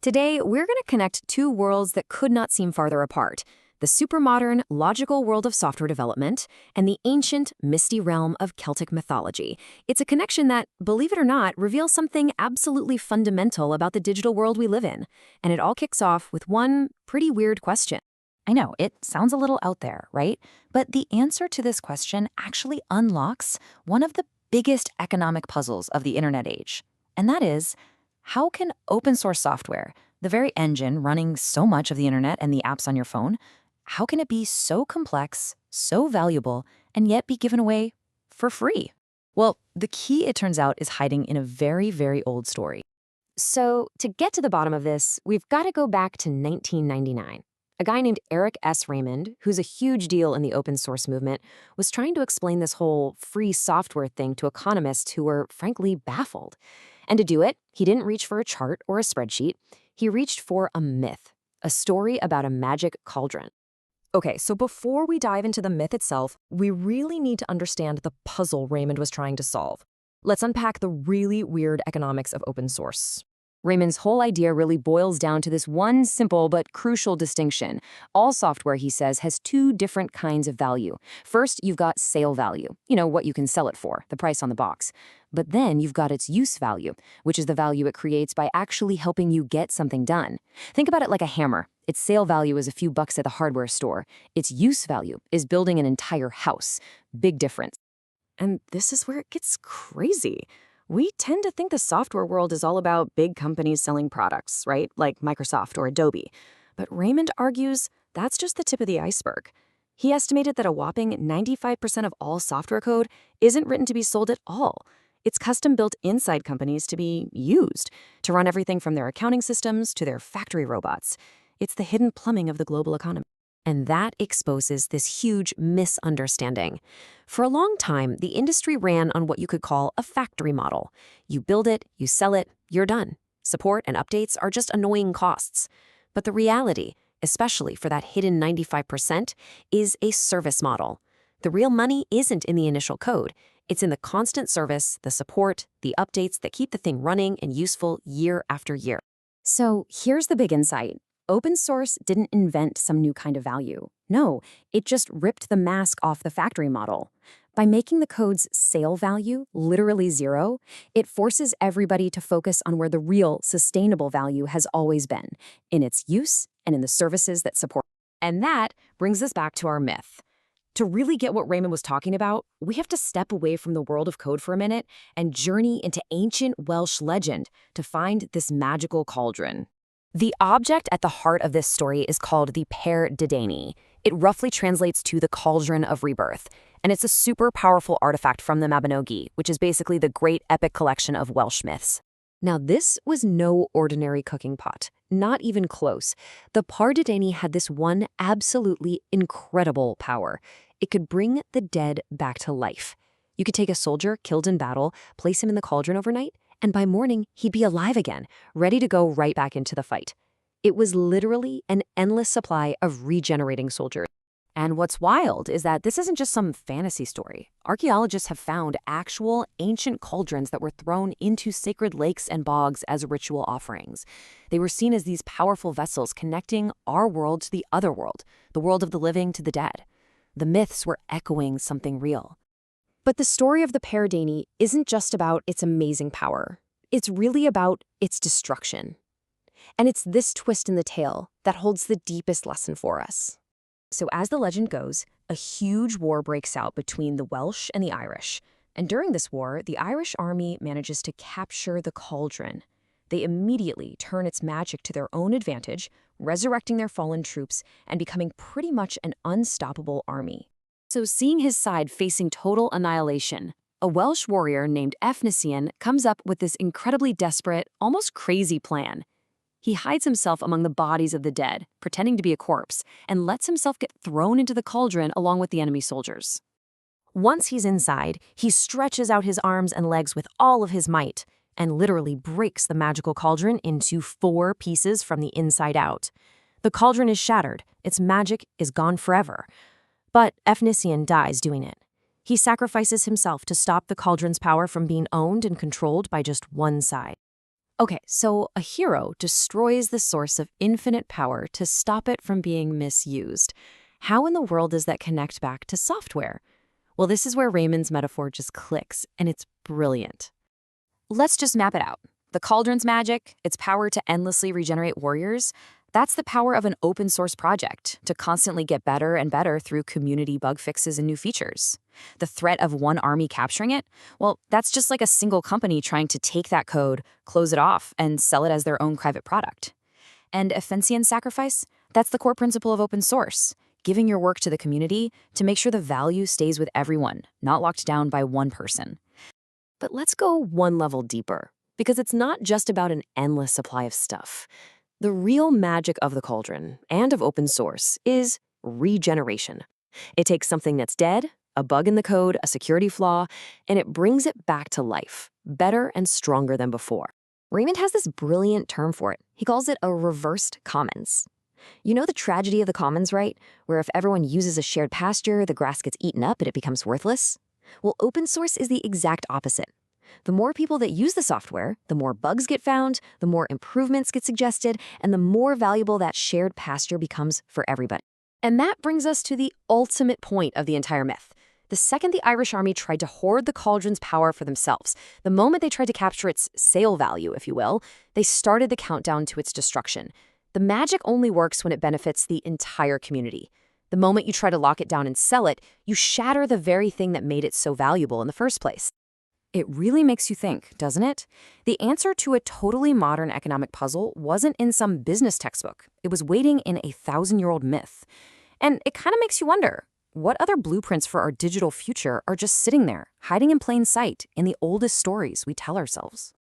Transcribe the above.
Today, we're going to connect two worlds that could not seem farther apart: the super-modern, logical world of software development and the ancient, misty realm of Celtic mythology. It's a connection that, believe it or not, reveals something absolutely fundamental about the digital world we live in. And it all kicks off with one pretty weird question. I know, it sounds a little out there, right? But the answer to this question actually unlocks one of the biggest economic puzzles of the internet age. And that is, how can open source software, the very engine running so much of the internet and the apps on your phone, how can it be so complex, so valuable, and yet be given away for free? Well, the key, it turns out, is hiding in a very, very old story. So, to get to the bottom of this, we've got to go back to 1999. A guy named Eric S. Raymond, who's a huge deal in the open source movement, was trying to explain this whole free software thing to economists who were, frankly, baffled. And to do it, he didn't reach for a chart or a spreadsheet. He reached for a myth, a story about a magic cauldron. Okay, so before we dive into the myth itself, we really need to understand the puzzle Raymond was trying to solve. Let's unpack the really weird economics of open source. Raymond's whole idea really boils down to this one simple but crucial distinction. All software, he says, has two different kinds of value. First, you've got sale value, what you can sell it for, the price on the box. But then you've got its use value, which is the value it creates by actually helping you get something done. Think about it like a hammer. Its sale value is a few bucks at the hardware store. Its use value is building an entire house. Big difference. And this is where it gets crazy. We tend to think the software world is all about big companies selling products, right? Like Microsoft or Adobe. But Raymond argues that's just the tip of the iceberg. He estimated that a whopping 95% of all software code isn't written to be sold at all. It's custom built inside companies to be used, to run everything from their accounting systems to their factory robots. It's the hidden plumbing of the global economy. And that exposes this huge misunderstanding. For a long time, the industry ran on what you could call a factory model. You build it, you sell it, you're done. Support and updates are just annoying costs. But the reality, especially for that hidden 95%, is a service model. The real money isn't in the initial code. It's in the constant service, the support, the updates that keep the thing running and useful year after year. So here's the big insight. Open source didn't invent some new kind of value. No, it just ripped the mask off the factory model. By making the code's sale value literally zero, it forces everybody to focus on where the real sustainable value has always been, in its use and in the services that support. And that brings us back to our myth. To really get what Raymond was talking about, we have to step away from the world of code for a minute and journey into ancient Welsh legend to find this magical cauldron. The object at the heart of this story is called the Pair Dadeni. It roughly translates to the Cauldron of Rebirth, and it's a super powerful artifact from the Mabinogi, which is basically the great epic collection of Welsh myths. Now, this was no ordinary cooking pot, not even close. The Pair Dadeni had this one absolutely incredible power. It could bring the dead back to life. You could take a soldier killed in battle, place him in the cauldron overnight, and by morning, he'd be alive again, ready to go right back into the fight. It was literally an endless supply of regenerating soldiers. And what's wild is that this isn't just some fantasy story. Archaeologists have found actual ancient cauldrons that were thrown into sacred lakes and bogs as ritual offerings. They were seen as these powerful vessels connecting our world to the other world, the world of the living to the dead. The myths were echoing something real. But the story of the Pair Dadeni isn't just about its amazing power. It's really about its destruction. And it's this twist in the tale that holds the deepest lesson for us. So as the legend goes, a huge war breaks out between the Welsh and the Irish. And during this war, the Irish army manages to capture the cauldron. They immediately turn its magic to their own advantage, resurrecting their fallen troops and becoming pretty much an unstoppable army. So seeing his side facing total annihilation, a Welsh warrior named Efnisien comes up with this incredibly desperate, almost crazy plan. He hides himself among the bodies of the dead, pretending to be a corpse, and lets himself get thrown into the cauldron along with the enemy soldiers. Once he's inside, he stretches out his arms and legs with all of his might, and literally breaks the magical cauldron into 4 pieces from the inside out. The cauldron is shattered, its magic is gone forever. But Efnisien dies doing it. He sacrifices himself to stop the cauldron's power from being owned and controlled by just one side. Okay, so a hero destroys the source of infinite power to stop it from being misused. How in the world does that connect back to software? Well, this is where Raymond's metaphor just clicks, and it's brilliant. Let's just map it out. The Cauldron's magic, its power to endlessly regenerate warriors, that's the power of an open source project to constantly get better and better through community bug fixes and new features. The threat of one army capturing it, well, that's just like a single company trying to take that code, close it off, and sell it as their own private product. And Offensian sacrifice, that's the core principle of open source, giving your work to the community to make sure the value stays with everyone, not locked down by one person. But let's go one level deeper, because it's not just about an endless supply of stuff. The real magic of the Cauldron and of open source is regeneration. It takes something that's dead, a bug in the code, a security flaw, and it brings it back to life, better and stronger than before. Raymond has this brilliant term for it. He calls it a reversed commons. You know the tragedy of the commons, right? Where if everyone uses a shared pasture, the grass gets eaten up and it becomes worthless? Well, open source is the exact opposite. The more people that use the software, the more bugs get found, the more improvements get suggested, and the more valuable that shared pasture becomes for everybody. And that brings us to the ultimate point of the entire myth. The second the Irish army tried to hoard the Cauldron's power for themselves, the moment they tried to capture its sale value, if you will, they started the countdown to its destruction. The magic only works when it benefits the entire community. The moment you try to lock it down and sell it, you shatter the very thing that made it so valuable in the first place. It really makes you think, doesn't it? The answer to a totally modern economic puzzle wasn't in some business textbook. It was waiting in a 1,000-year-old myth. And it kind of makes you wonder, what other blueprints for our digital future are just sitting there, hiding in plain sight in the oldest stories we tell ourselves?